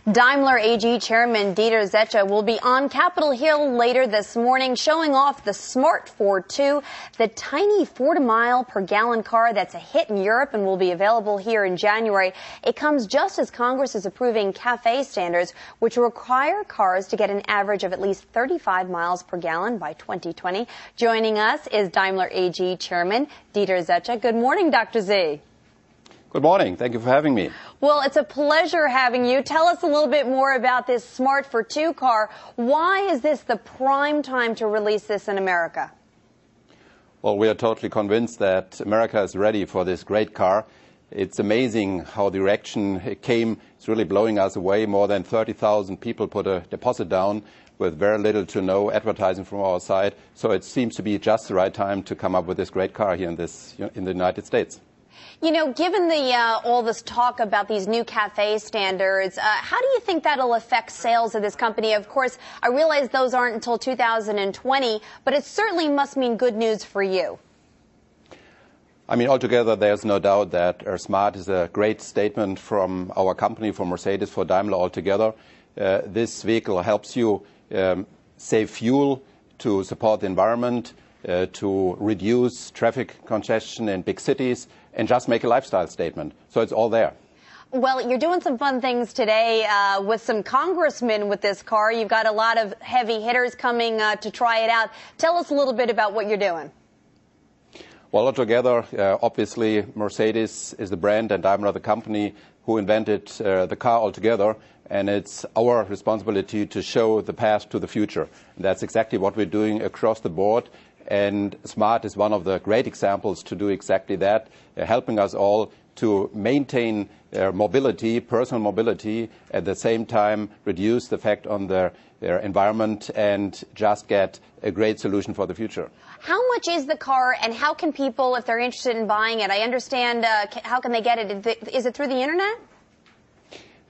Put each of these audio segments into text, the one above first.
Daimler AG Chairman Dieter Zetsche will be on Capitol Hill later this morning showing off the Smart 42, the tiny 4-mile per gallon car that's a hit in Europe and will be available here in January. It comes just as Congress is approving CAFE standards, which require cars to get an average of at least 35 miles per gallon by 2020. Joining us is Daimler AG Chairman Dieter Zetsche. Good morning, Dr. Z. Good morning. Thank you for having me. Well, it's a pleasure having you. Tell us a little bit more about this Smart for Two car. Why is this the prime time to release this in America? Well, we are totally convinced that America is ready for this great car. It's amazing how the reaction came. It's really blowing us away. More than 30,000 people put a deposit down with very little to no advertising from our side. So it seems to be just the right time to come up with this great car here in the United States. You know, given all this talk about these new CAFE standards, how do you think that'll affect sales of this company? Of course, I realize those aren't until 2020, but it certainly must mean good news for you. I mean, altogether, there's no doubt that Smart is a great statement from our company, for Mercedes, for Daimler altogether. This vehicle helps you save fuel, to support the environment, to reduce traffic congestion in big cities, and just make a lifestyle statement. So it's all there. Well, you're doing some fun things today with some congressmen with this car. You've got a lot of heavy hitters coming to try it out. Tell us a little bit about what you're doing. Well, altogether, obviously, Mercedes is the brand and Daimler the company who invented the car altogether. And it's our responsibility to show the path to the future. And that's exactly what we're doing across the board. And Smart is one of the great examples to do exactly that, helping us all to maintain mobility, personal mobility, at the same time reduce the effect on the environment and just get a great solution for the future. How much is the car, and how can people, if they're interested in buying it, I understand, how can they get it? Is it through the Internet?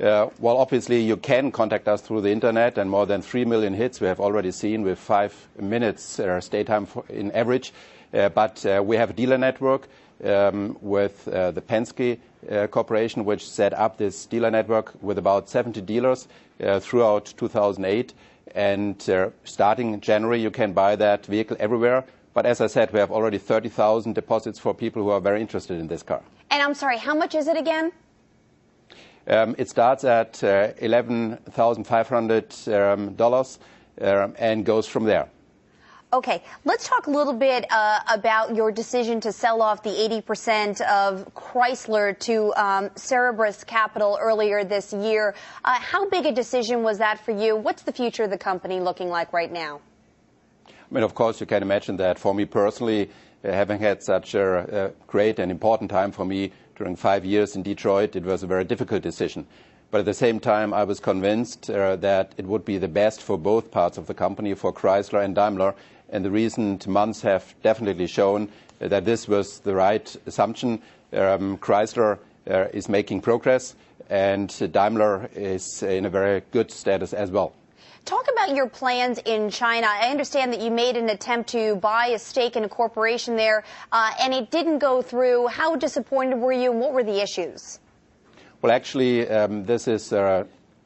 Well, obviously, you can contact us through the Internet, and more than 3 million hits we have already seen with 5 minutes stay time in average. But we have a dealer network with the Penske Corporation, which set up this dealer network with about 70 dealers throughout 2008. And starting in January, you can buy that vehicle everywhere. But as I said, we have already 30,000 deposits for people who are very interested in this car. And I'm sorry, how much is it again? It starts at $11,500 and goes from there. Okay, let's talk a little bit about your decision to sell off the 80% of Chrysler to Cerberus Capital earlier this year. How big a decision was that for you? What's the future of the company looking like right now? I mean, of course, you can imagine that for me personally, having had such a great and important time for me during 5 years in Detroit, it was a very difficult decision. But at the same time, I was convinced that it would be the best for both parts of the company, for Chrysler and Daimler. And the recent months have definitely shown that this was the right assumption. Chrysler is making progress, and Daimler is in a very good status as well. Talk about your plans in China. I understand that you made an attempt to buy a stake in a corporation there, and it didn't go through. How disappointed were you, and what were the issues? Well, actually, this is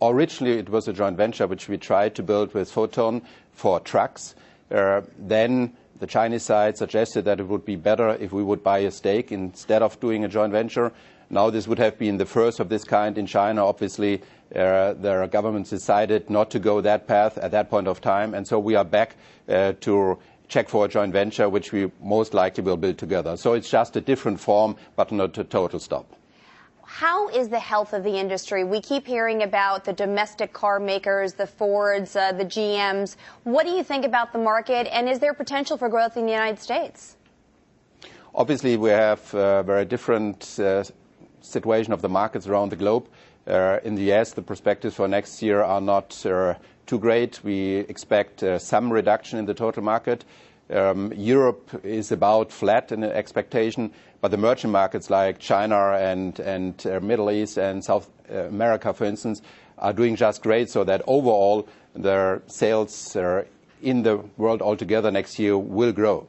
originally it was a joint venture which we tried to build with Photon for trucks. Then the Chinese side suggested that it would be better if we would buy a stake instead of doing a joint venture. Now, this would have been the first of this kind in China. Obviously, their governments decided not to go that path at that point of time. And so we are back to check for a joint venture, which we most likely will build together. So it's just a different form, but not a total stop. How is the health of the industry? We keep hearing about the domestic car makers, the Fords, the GMs. What do you think about the market, and is there potential for growth in the United States? Obviously, we have a very different situation of the markets around the globe. In the US, the perspectives for next year are not too great. We expect some reduction in the total market. Europe is about flat in the expectation, but the emerging markets like China and Middle East and South America, for instance, are doing just great, so that overall their sales in the world altogether next year will grow.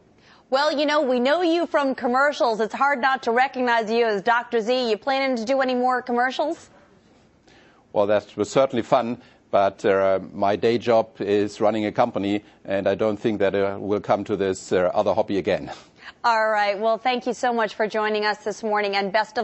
Well, you know, we know you from commercials. It's hard not to recognize you as Dr. Z. You planning to do any more commercials? Well, that was certainly fun. But my day job is running a company, and I don't think that I will come to this other hobby again. All right. Well, thank you so much for joining us this morning, and best of